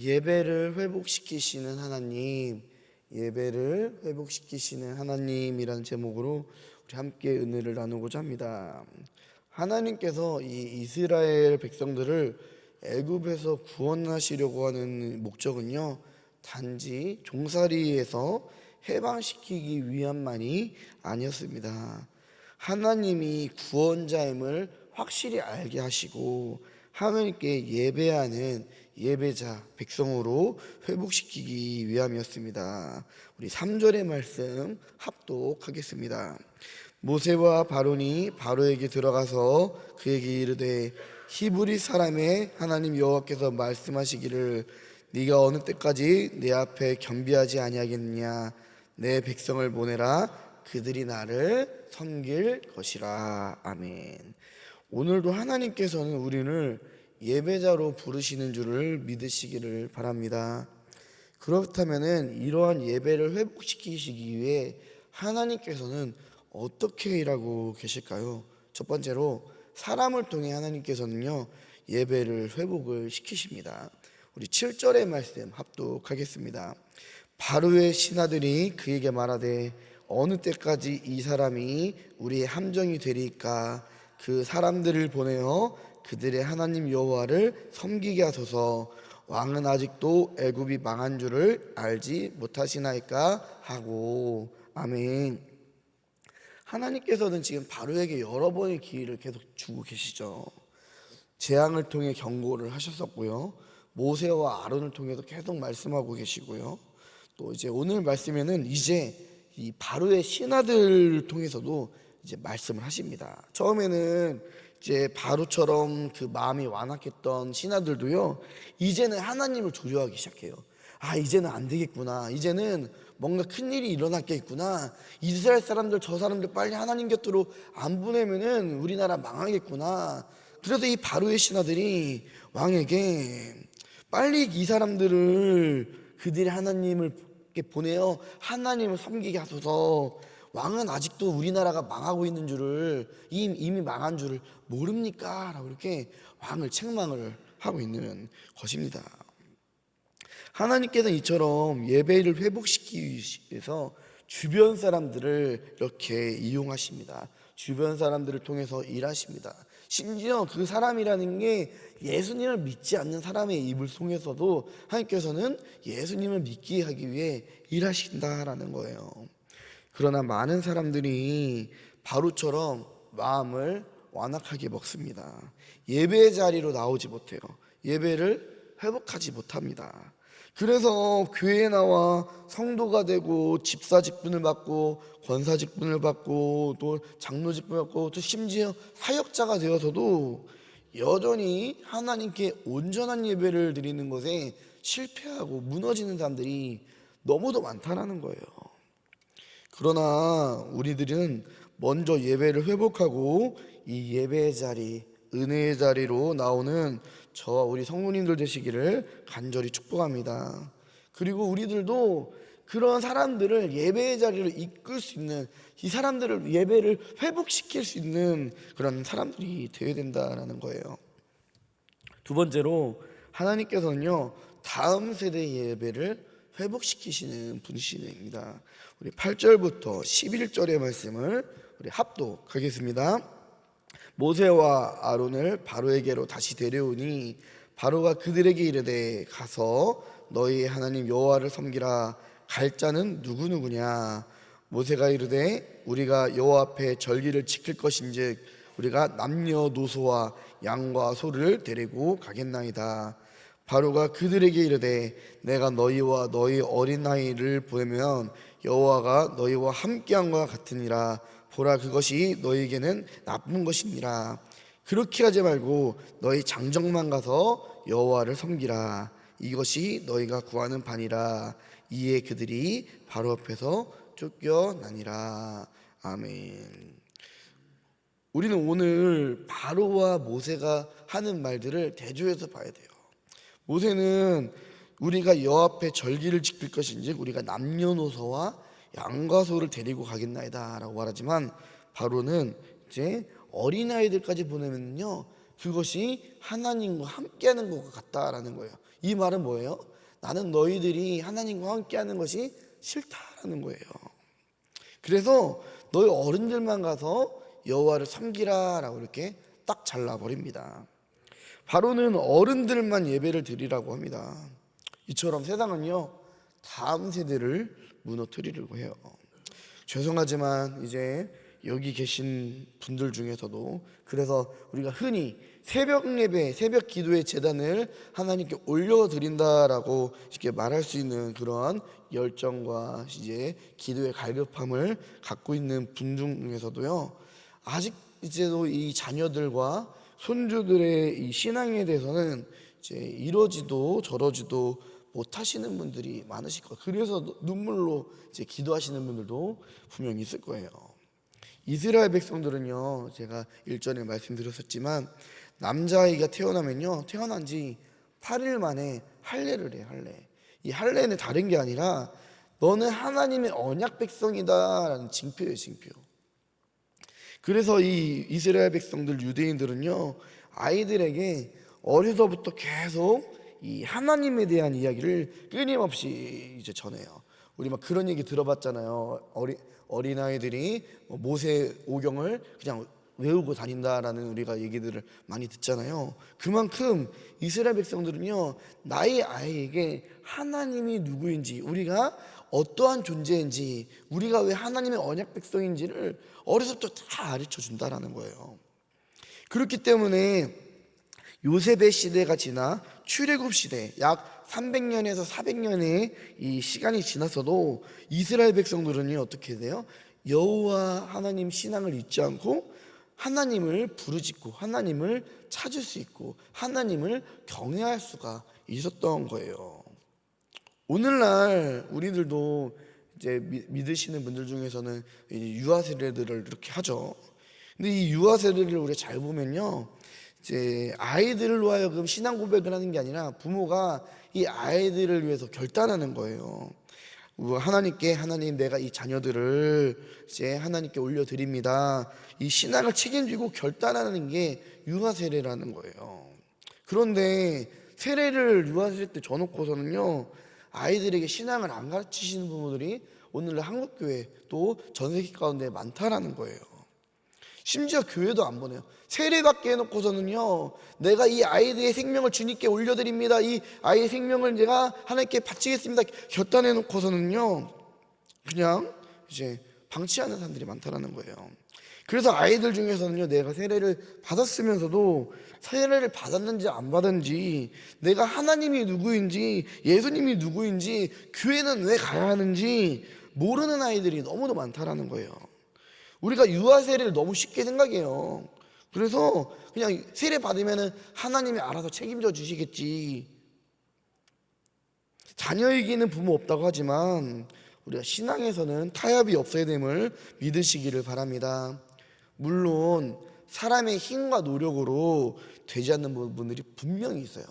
예배를 회복시키시는 하나님, 예배를 회복시키시는 하나님이라는 제목으로 우리 함께 은혜를 나누고자 합니다. 하나님께서 이 이스라엘 백성들을 애굽에서 구원하시려고 하는 목적은요, 단지 종살이에서 해방시키기 위함만이 아니었습니다. 하나님이 구원자임을 확실히 알게 하시고 하나님께 예배하는 예배자 백성으로 회복시키기 위함이었습니다. 우리 3절의 말씀 합독하겠습니다. 모세와 바론이 바로에게 들어가서 그에게 이르되 히브리 사람의 하나님 여호와께서 말씀하시기를 네가 어느 때까지 내 앞에 겸비하지 아니하겠느냐. 내 백성을 보내라. 그들이 나를 섬길 것이라. 아멘. 오늘도 하나님께서는 우리를 예배자로 부르시는 줄을 믿으시기를 바랍니다. 그렇다면 이러한 예배를 회복시키시기 위해 하나님께서는 어떻게 일하고 계실까요? 첫 번째로 사람을 통해 하나님께서는요, 예배를 회복을 시키십니다. 우리 7절의 말씀 합독하겠습니다. 바로의 신하들이 그에게 말하되 어느 때까지 이 사람이 우리의 함정이 되리까. 그 사람들을 보내어 그들의 하나님 여호와를 섬기게 하소서. 왕은 아직도 애굽이 망한 줄을 알지 못하시나이까 하고. 아멘. 하나님께서는 지금 바로에게 여러 번의 기회를 계속 주고 계시죠. 재앙을 통해 경고를 하셨었고요, 모세와 아론을 통해서 계속 말씀하고 계시고요, 또 이제 오늘 말씀에는 이제 이 바로의 신하들을 통해서도 이제 말씀을 하십니다. 처음에는 이제 바로처럼 그 마음이 완악했던 신하들도요, 이제는 하나님을 두려워하기 시작해요. 아, 이제는 안 되겠구나. 이제는 뭔가 큰일이 일어났겠구나. 이스라엘 사람들, 저 사람들 빨리 하나님 곁으로 안 보내면은 우리나라 망하겠구나. 그래서 이 바로의 신하들이 왕에게 빨리 이 사람들을 그들이 하나님을 보내어 하나님을 섬기게 하소서. 왕은 아직도 우리나라가 망하고 있는 줄을, 이미 망한 줄을 모릅니까? 라고 이렇게 왕을 책망을 하고 있는 것입니다. 하나님께서는 이처럼 예배를 회복시키기 위해서 주변 사람들을 이렇게 이용하십니다. 주변 사람들을 통해서 일하십니다. 심지어 그 사람이라는 게 예수님을 믿지 않는 사람의 입을 통해서도 하나님께서는 예수님을 믿게 하기 위해 일하신다라는 거예요. 그러나 많은 사람들이 바로처럼 마음을 완악하게 먹습니다. 예배의 자리로 나오지 못해요. 예배를 회복하지 못합니다. 그래서 교회에 나와 성도가 되고 집사 직분을 받고 권사 직분을 받고 또 장로 직분을 받고 또 심지어 사역자가 되어서도 여전히 하나님께 온전한 예배를 드리는 것에 실패하고 무너지는 사람들이 너무도 많다는 거예요. 그러나 우리들은 먼저 예배를 회복하고 이 예배의 자리, 은혜의 자리로 나오는 저와 우리 성도님들 되시기를 간절히 축복합니다. 그리고 우리들도 그런 사람들을 예배의 자리로 이끌 수 있는, 이 사람들을 예배를 회복시킬 수 있는 그런 사람들이 되어야 된다는 거예요. 두 번째로 하나님께서는요, 다음 세대의 예배를 회복시키시는 분이십니다. 우리 8절부터 11절의 말씀을 우리 합독하겠습니다. 모세와 아론을 바로에게로 다시 데려오니 바로가 그들에게 이르되 가서 너희 하나님 여호와를 섬기라. 갈 자는 누구누구냐. 모세가 이르되 우리가 여호와 앞에 절기를 지킬 것인즉 우리가 남녀노소와 양과 소를 데리고 가겠나이다. 바로가 그들에게 이르되 내가 너희와 너희 어린아이를 보내면 여호와가 너희와 함께한과 같으니라. 보라, 그것이 너희에게는 나쁜 것이니라. 그렇게 하지 말고 너희 장정만 가서 여호와를 섬기라. 이것이 너희가 구하는 바니라. 이에 그들이 바로 앞에서 쫓겨나니라. 아멘. 우리는 오늘 바로와 모세가 하는 말들을 대조해서 봐야 돼요. 모세는 우리가 여호와 앞에 절기를 지킬 것인지 우리가 남녀노소와 양과 소를 데리고 가겠나이다 라고 말하지만, 바로는 이제 어린아이들까지 보내면요, 그것이 하나님과 함께하는 것 같다라는 거예요. 이 말은 뭐예요? 나는 너희들이 하나님과 함께하는 것이 싫다라는 거예요. 그래서 너희 어른들만 가서 여호와를 섬기라라고 이렇게 딱 잘라버립니다. 바로는 어른들만 예배를 드리라고 합니다. 이처럼 세상은요, 다음 세대를 무너뜨리려고 해요. 죄송하지만 이제 여기 계신 분들 중에서도, 그래서 우리가 흔히 새벽 예배, 새벽 기도의 제단을 하나님께 올려드린다라고 이렇게 말할 수 있는 그런 열정과 이제 기도의 갈급함을 갖고 있는 분 중에서도요, 아직 이제도 이 자녀들과 손주들의 이 신앙에 대해서는 이제 이러지도 저러지도 못하시는 분들이 많으실 거예요. 그래서 눈물로 이제 기도하시는 분들도 분명히 있을 거예요. 이스라엘 백성들은요, 제가 일전에 말씀드렸었지만 남자아이가 태어나면요, 태어난 지 8일 만에 할례를 해요. 할례. 이 할례는 다른 게 아니라 너는 하나님의 언약 백성이다라는 징표예요. 징표. 그래서 이 이스라엘 백성들, 유대인들은요, 아이들에게 어려서부터 계속 이 하나님에 대한 이야기를 끊임없이 이제 전해요. 우리 막 그런 얘기 들어봤잖아요. 어린 아이들이 모세 오경을 그냥 외우고 다닌다라는 우리가 얘기들을 많이 듣잖아요. 그만큼 이스라엘 백성들은요, 나의 아이에게 하나님이 누구인지, 우리가 어떠한 존재인지, 우리가 왜 하나님의 언약 백성인지를 어려서부터 다 가르쳐 준다라는 거예요. 그렇기 때문에 요셉의 시대가 지나 출애굽 시대, 약 300년에서 400년의 이 시간이 지났어도 이스라엘 백성들은요, 어떻게 돼요? 여호와 하나님 신앙을 잊지 않고 하나님을 부르짖고 하나님을 찾을 수 있고 하나님을 경외할 수가 있었던 거예요. 오늘날 우리들도 이제 믿으시는 분들 중에서는 유아 세례들을 이렇게 하죠. 근데 이 유아 세례를 우리가 잘 보면요, 이제 아이들로 하여금 신앙 고백을 하는 게 아니라 부모가 이 아이들을 위해서 결단하는 거예요. 하나님께, 하나님, 내가 이 자녀들을 이제 하나님께 올려드립니다. 이 신앙을 책임지고 결단하는 게 유아 세례라는 거예요. 그런데 세례를 유아 세례 때 줘놓고서는요, 아이들에게 신앙을 안 가르치시는 부모들이 오늘날 한국교회 또 전 세계 가운데 많다라는 거예요. 심지어 교회도 안 보내요. 세례받게 해놓고서는요, 내가 이 아이들의 생명을 주님께 올려드립니다, 이 아이의 생명을 제가 하나님께 바치겠습니다, 결단해놓고서는요, 그냥 이제 방치하는 사람들이 많다라는 거예요. 그래서 아이들 중에서는요, 내가 세례를 받았으면서도 세례를 받았는지 안 받았는지, 내가 하나님이 누구인지, 예수님이 누구인지, 교회는 왜 가야 하는지 모르는 아이들이 너무도 많다라는 거예요. 우리가 유아 세례를 너무 쉽게 생각해요. 그래서 그냥 세례 받으면은 하나님이 알아서 책임져 주시겠지. 자녀 이기는 부모 없다고 하지만 우리가 신앙에서는 타협이 없어야 됨을 믿으시기를 바랍니다. 물론 사람의 힘과 노력으로 되지 않는 부분들이 분명히 있어요.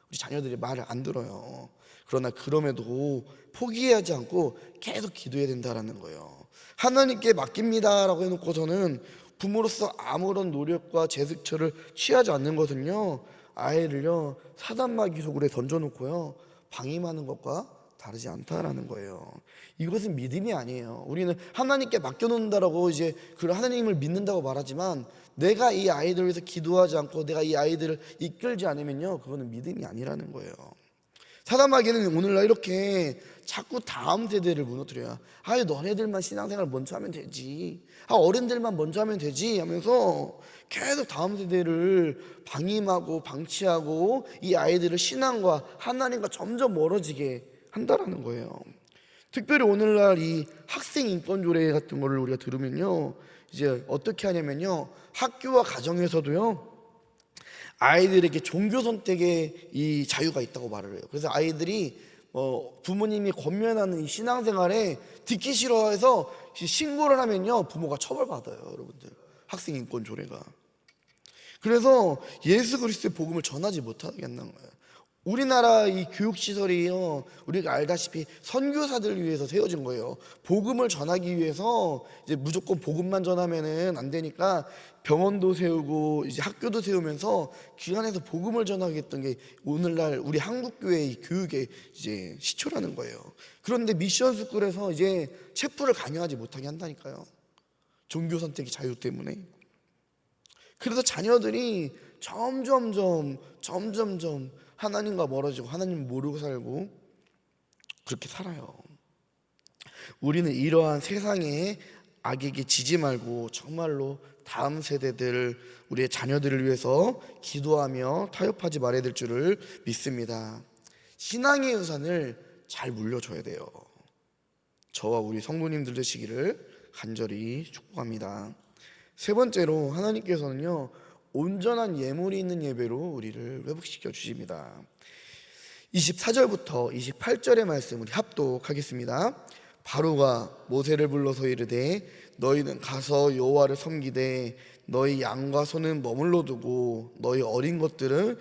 우리 자녀들이 말을 안 들어요. 그러나 그럼에도 포기하지 않고 계속 기도해야 된다라는 거예요. 하나님께 맡깁니다라고 해놓고서는 부모로서 아무런 노력과 제스처를 취하지 않는 것은요, 아이를요 사단마귀 속으로 던져놓고요 방임하는 것과 다르지 않다라는 거예요. 이것은 믿음이 아니에요. 우리는 하나님께 맡겨놓는다라고 이제 그 하나님을 믿는다고 말하지만, 내가 이 아이들을 위해서 기도하지 않고 내가 이 아이들을 이끌지 않으면요, 그거는 믿음이 아니라는 거예요. 사단마귀는 오늘날 이렇게 자꾸 다음 세대를 무너뜨려요. 너네들만 신앙생활 먼저 하면 되지, 어른들만 먼저 하면 되지 하면서 계속 다음 세대를 방임하고 방치하고 이 아이들을 신앙과 하나님과 점점 멀어지게 한다라는 거예요. 특별히 오늘날 이 학생 인권 조례 같은 거를 우리가 들으면요, 이제 어떻게 하냐면요, 학교와 가정에서도요 아이들에게 종교 선택의 이 자유가 있다고 말을 해요. 그래서 아이들이 부모님이 권면하는 이 신앙생활에 듣기 싫어해서 신고를 하면요, 부모가 처벌받아요. 여러분들, 학생 인권 조례가. 그래서 예수 그리스도의 복음을 전하지 못하게 한다는 거예요. 우리나라 이 교육 시설이요, 우리가 알다시피 선교사들을 위해서 세워진 거예요. 복음을 전하기 위해서 이제 무조건 복음만 전하면은 안 되니까 병원도 세우고 이제 학교도 세우면서 그 안에서 복음을 전하겠던 게 오늘날 우리 한국 교회의 교육의 이제 시초라는 거예요. 그런데 미션 스쿨에서 이제 체프를 강요하지 못하게 한다니까요. 종교 선택의 자유 때문에. 그래서 자녀들이 점점점 하나님과 멀어지고 하나님 모르고 살고 그렇게 살아요. 우리는 이러한 세상의 악에게 지지 말고 정말로 다음 세대들, 우리의 자녀들을 위해서 기도하며 타협하지 말아야 될 줄을 믿습니다. 신앙의 유산을 잘 물려줘야 돼요. 저와 우리 성도님들 되시기를 간절히 축복합니다. 세 번째로 하나님께서는요, 온전한 예물이 있는 예배로 우리를 회복시켜 주십니다. 24절부터 28절의 말씀 우리 합독하겠습니다. 바로가 모세를 불러서 이르되 너희는 가서 여호와를 섬기되 너희 양과 소는 머물러 두고 너희 어린 것들은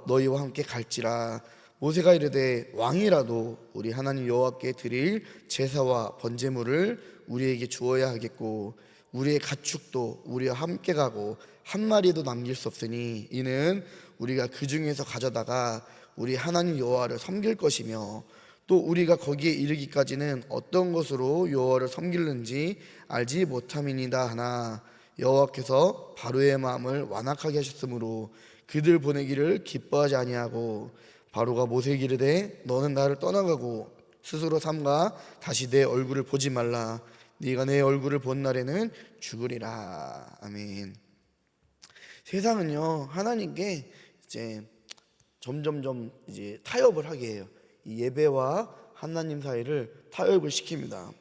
너희와 함께 갈지라. 모세가 이르되 왕이라도 우리 하나님 여호와께 드릴 제사와 번제물을 우리에게 주어야 하겠고 우리의 가축도 우리와 함께 가고 한 마리도 남길 수 없으니 이는 우리가 그 중에서 가져다가 우리 하나님 여호와를 섬길 것이며 또 우리가 거기에 이르기까지는 어떤 것으로 여호와를 섬기는지 알지 못함이니이다 하나 여호와께서 바로의 마음을 완악하게 하셨으므로 그들 보내기를 기뻐하지 아니하고 바로가 모세에게 이르되 너는 나를 떠나가고 스스로 삼가 다시 내 얼굴을 보지 말라. 네가 내 얼굴을 본 날에는 죽으리라. 아멘. 세상은요, 하나님께 이제 점점점 이제 타협을 하게 해요. 이 예배와 하나님 사이를 타협을 시킵니다.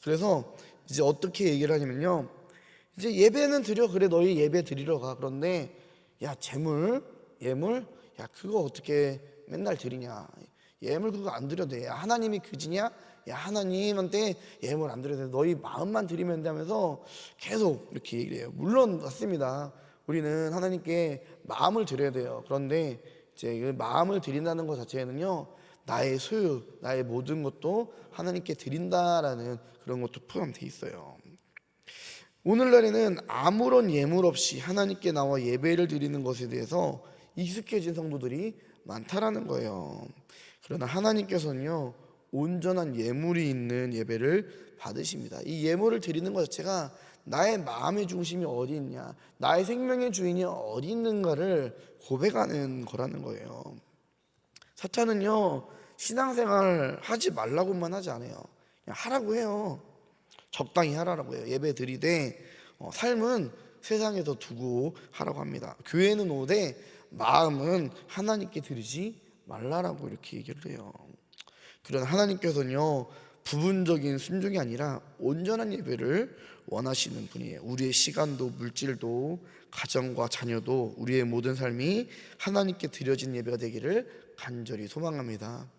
그래서 이제 어떻게 얘기를 하냐면요, 이제 예배는 드려. 그래, 너희 예배 드리러 가. 그런데 야, 예물, 야, 그거 어떻게 맨날 드리냐? 예물 그거 안 드려도 돼. 야, 하나님이 그지냐? 야, 하나님한테 예물 안 드려도 돼. 너희 마음만 드리면 돼 하면서 계속 이렇게 얘기를 해요. 물론 맞습니다. 우리는 하나님께 마음을 드려야 돼요. 그런데 이제 그 마음을 드린다는 것 자체는요, 나의 소유, 나의 모든 것도 하나님께 드린다라는 그런 것도 포함되어 있어요. 오늘날에는 아무런 예물 없이 하나님께 나와 예배를 드리는 것에 대해서 익숙해진 성도들이 많다라는 거예요. 그러나 하나님께서는요, 온전한 예물이 있는 예배를 받으십니다. 이 예물을 드리는 것 자체가 나의 마음의 중심이 어디 있냐, 나의 생명의 주인이 어디 있는가를 고백하는 거라는 거예요. 사탄은요, 신앙생활 하지 말라고만 하지 않아요. 그냥 하라고 해요. 적당히 하라고 해요. 예배 드리되 삶은 세상에서 두고 하라고 합니다. 교회는 오되 마음은 하나님께 드리지 말라라고 이렇게 얘기를 해요. 그러나 하나님께서는요, 부분적인 순종이 아니라 온전한 예배를 원하시는 분이에요. 우리의 시간도 물질도 가정과 자녀도 우리의 모든 삶이 하나님께 드려진 예배가 되기를 간절히 소망합니다.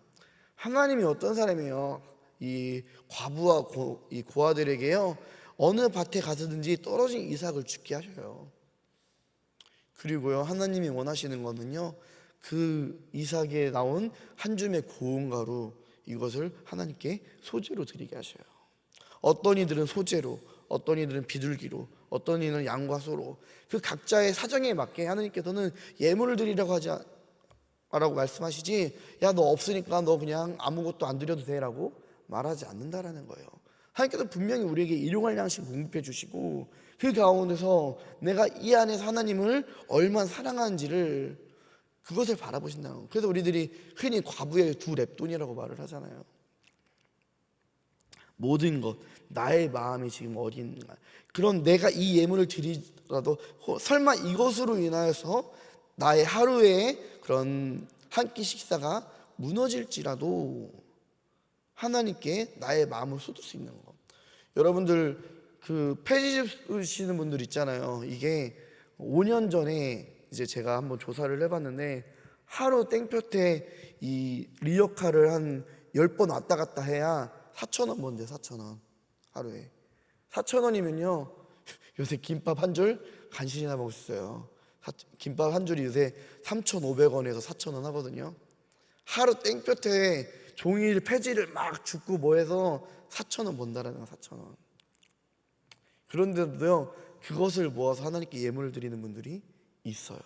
하나님이 어떤 사람이에요? 이 과부와 이 고아들에게요, 어느 밭에 가서든지 떨어진 이삭을 죽게 하셔요. 그리고요, 하나님이 원하시는 거는요, 그 이삭에 나온 한 줌의 고운 가루, 이것을 하나님께 소재로 드리게 하셔요. 어떤 이들은 소재로, 어떤 이들은 비둘기로, 어떤 이는 양과 소로, 그 각자의 사정에 맞게 하나님께서는 예물을 드리라고 하지 라고 말씀하시지, 야, 너 없으니까 너 그냥 아무것도 안 드려도 돼라고 말하지 않는다라는 거예요. 하나님께서 분명히 우리에게 일용할 양식 공급해 주시고, 그 가운데서 내가 이 안에서 하나님을 얼마나 사랑하는지를, 그것을 바라보신다는 거예요. 그래서 우리들이 흔히 과부의 두 랩돈이라고 말을 하잖아요. 모든 것, 나의 마음이 지금 어디 있는가. 그런 내가 이 예물을 드리더라도 설마 이것으로 인하여서 나의 하루의 그런 한 끼 식사가 무너질지라도 하나님께 나의 마음을 쏟을 수 있는 것. 여러분들 그 폐지집 쓰시는 분들 있잖아요. 이게 5년 전에 이제 제가 한번 조사를 해봤는데, 하루 땡볕에 이 리어카를 한 10번 왔다 갔다 해야 4,000원 번대. 4,000원 하루에. 4,000원이면요 요새 김밥 한 줄 간신히나 먹을 수 있어요. 김밥 한 줄이 요새 3,500원에서 4,000원 하거든요. 하루 땡볕에 종일 폐지를 막 줍고 뭐해서 4,000원 번다라는 거예요. 4,000원. 그런데도요, 그것을 모아서 하나님께 예물을 드리는 분들이 있어요.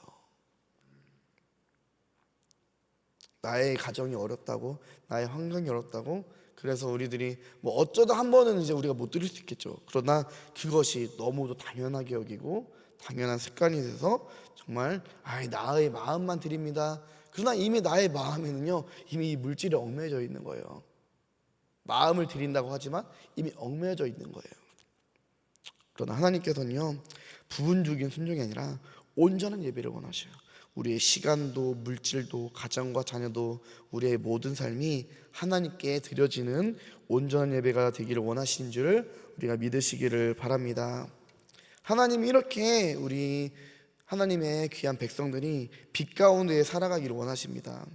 나의 가정이 어렵다고, 나의 환경이 어렵다고, 그래서 우리들이 뭐 어쩌다 한 번은 이제 우리가 못 드릴 수 있겠죠. 그러나 그것이 너무도 당연하게 여기고 당연한 습관이 돼서 정말 나의 마음만 드립니다. 그러나 이미 나의 마음에는요, 이미 이 물질에 얽매여져 있는 거예요. 마음을 드린다고 하지만 이미 얽매여져 있는 거예요. 그러나 하나님께서는요, 부분적인 순종이 아니라 온전한 예배를 원하셔요. 우리의 시간도 물질도 가정과 자녀도 우리의 모든 삶이 하나님께 드려지는 온전한 예배가 되기를 원하시는 줄 우리가 믿으시기를 바랍니다. 하나님이 이렇게 우리 하나님의 귀한 백성들이 빛 가운데 살아가기를 원하십니다.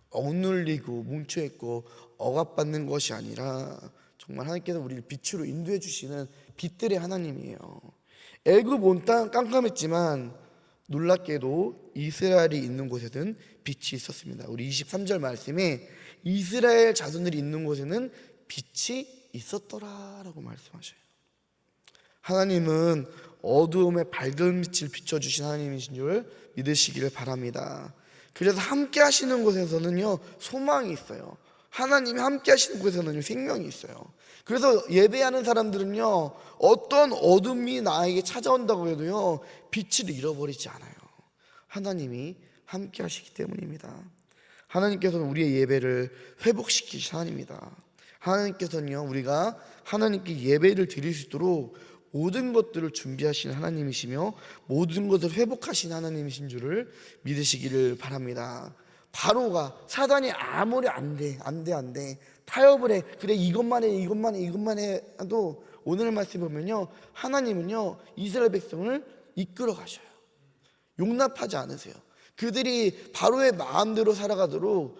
억눌리고 뭉쳐있고 억압받는 것이 아니라 정말 하나님께서 우리를 빛으로 인도해 주시는 빛들의 하나님이에요. 애굽 온 땅 깜깜했지만 놀랍게도 이스라엘이 있는 곳에는 빛이 있었습니다. 우리 23절 말씀에 이스라엘 자손들이 있는 곳에는 빛이 있었더라라고 말씀하셔요. 하나님은 어두움에 밝은 빛을 비춰주신 하나님이신 줄 믿으시기를 바랍니다. 그래서 함께 하시는 곳에서는요, 소망이 있어요. 하나님이 함께 하시는 곳에서는 생명이 있어요. 그래서 예배하는 사람들은요, 어떤 어둠이 나에게 찾아온다고 해도요, 빛을 잃어버리지 않아요. 하나님이 함께 하시기 때문입니다. 하나님께서는 우리의 예배를 회복시키신 하나님입니다. 하나님께서는요, 우리가 하나님께 예배를 드릴 수 있도록 모든 것들을 준비하신 하나님이시며 모든 것을 회복하신 하나님이신 줄을 믿으시기를 바랍니다. 바로가 사단이 아무리 안 돼 타협을 해, 그래 이것만 해 해도 오늘 말씀 보면요, 하나님은요 이스라엘 백성을 이끌어 가셔요. 용납하지 않으세요. 그들이 바로의 마음대로 살아가도록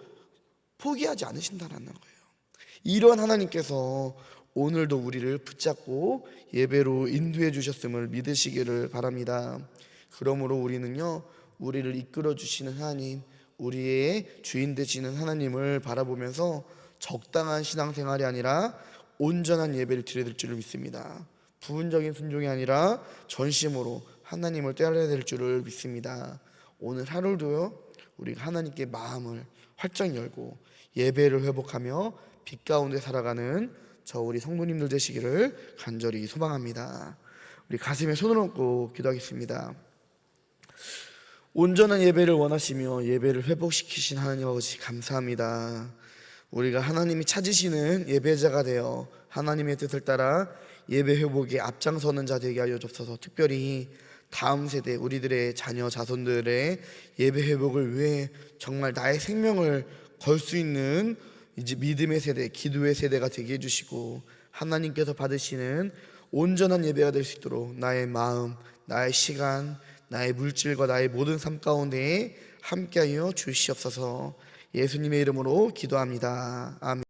포기하지 않으신다는 거예요. 이런 하나님께서 오늘도 우리를 붙잡고 예배로 인도해 주셨음을 믿으시기를 바랍니다. 그러므로 우리는요, 우리를 이끌어 주시는 하나님, 우리의 주인 되시는 하나님을 바라보면서 적당한 신앙생활이 아니라 온전한 예배를 드려야 될 줄을 믿습니다. 부분적인 순종이 아니라 전심으로 하나님을 따라야 될 줄을 믿습니다. 오늘 하루도요, 우리가 하나님께 마음을 활짝 열고 예배를 회복하며 빛 가운데 살아가는 우리 성도님들 되시기를 간절히 소망합니다. 우리 가슴에 손을 얹고 기도하겠습니다. 온전한 예배를 원하시며 예배를 회복시키신 하나님 아버지 감사합니다. 우리가 하나님이 찾으시는 예배자가 되어 하나님의 뜻을 따라 예배 회복에 앞장서는 자 되게 하여 주옵소서. 특별히 다음 세대 우리들의 자녀 자손들의 예배 회복을 위해 정말 나의 생명을 걸 수 있는 이제 믿음의 세대, 기도의 세대가 되게 해주시고 하나님께서 받으시는 온전한 예배가 될 수 있도록 나의 마음, 나의 시간, 나의 물질과 나의 모든 삶 가운데에 함께하여 주시옵소서. 예수님의 이름으로 기도합니다. 아멘.